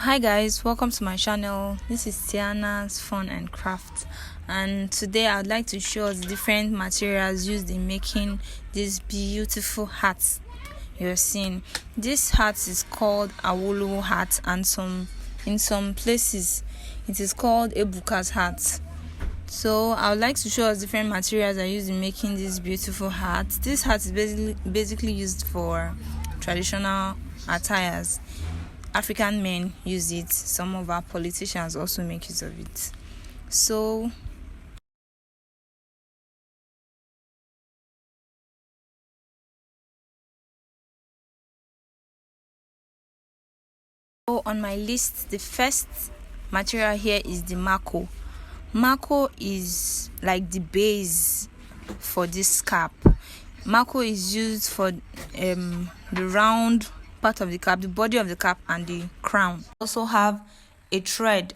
Hi guys, welcome to my channel. This is Tiana's Fun and Craft, and today I'd like to show us different materials used in making this beautiful hat you're seeing. This hat is called Awolowo hat, and in some places it is called ebukas hat. So I would like to show us different materials I used in making this beautiful hat. This hat is basically used for traditional attires. African men use it. Some of our politicians also make use of it. So on my list, the first material here is the mako. Mako is like the base for this cap. Mako is used for the round part of the cap, the body of the cap, and the crown. Also have a thread.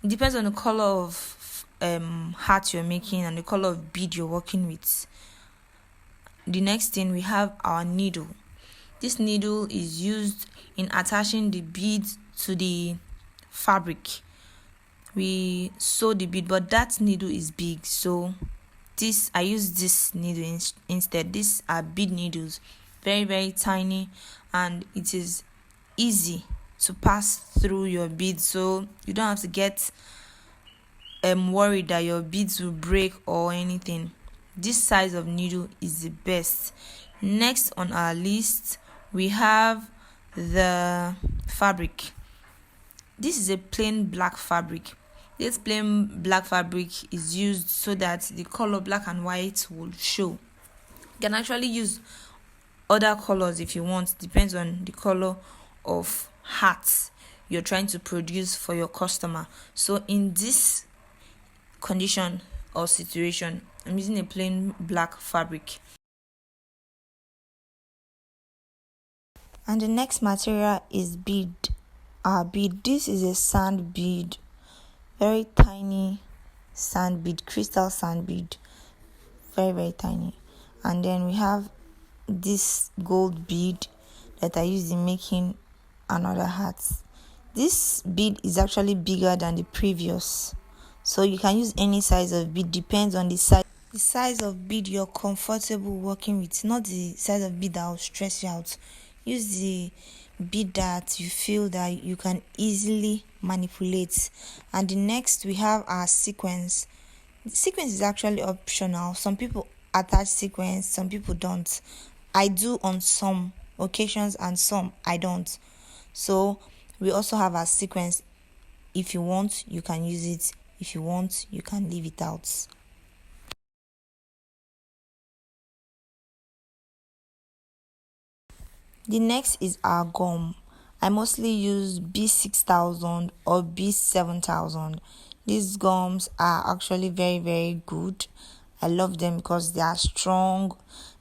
It depends on the color of hat you're making and the color of bead you're working with. The next thing, we have our needle. This needle is used in attaching the beads to the fabric. We sew the bead, but that needle is big, so I use this needle instead. These are bead needles, very tiny, and it is easy to pass through your beads, so you don't have to get worried that your beads will break or anything. This size of needle is the best. Next on our list, we have the fabric. This is a plain black fabric. This plain black fabric is used so that the color black and white will show. You can actually use other colors if you want. Depends on the color of hat you're trying to produce for your customer. So in this condition or situation, I'm using a plain black fabric. And the next material is bead. Our bead. This is a sand bead. Very tiny sand bead, crystal sand bead, very tiny. And then we have this gold bead that I use in making another hat. This bead is actually bigger than the previous, so you can use any size of bead. Depends on the size of bead you're comfortable working with, not the size of bead that will stress you out. Use the bead that you feel that you can easily manipulate. And the next, we have our sequence. The sequence is actually optional. Some people attach sequence, some people don't. I do on some occasions and some I don't. So we also have our sequence. If you want, you can use it. If you want, you can leave it out. The next is our gum. I mostly use B6000 or B7000. These gums are actually very good. I love them because they are strong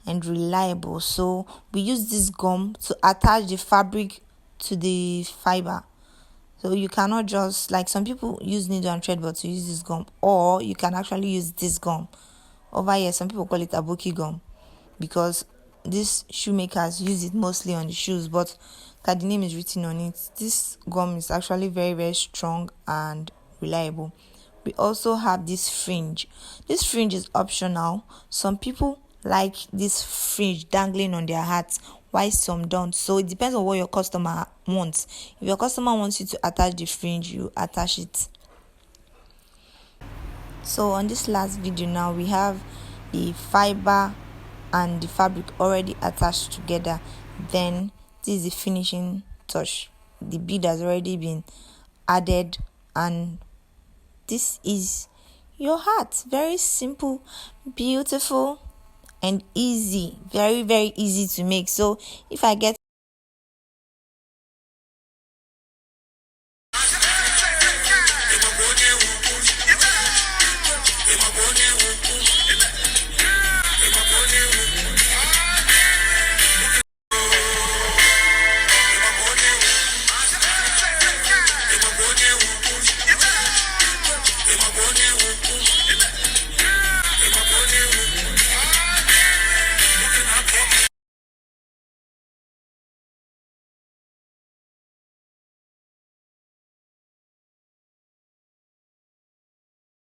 and reliable. So we use this gum to attach the fabric to the fiber. So you cannot just, like some people use needle and thread, but to use this gum, or you can actually use this gum. Over here, some people call it ebuka gum because these shoemakers use it mostly on the shoes, but the name is written on it. This gum is actually very strong and reliable. We also have this fringe. This fringe is optional. Some people like this fringe dangling on their hats, while some don't. So it depends on what your customer wants. If your customer wants you to attach the fringe, you attach it. So on this last video now, we have the fiber and the fabric already attached together. Then this is the finishing touch. The bead has already been added, and this is your hat. Very simple, beautiful, and easy. Very easy to make. So if I get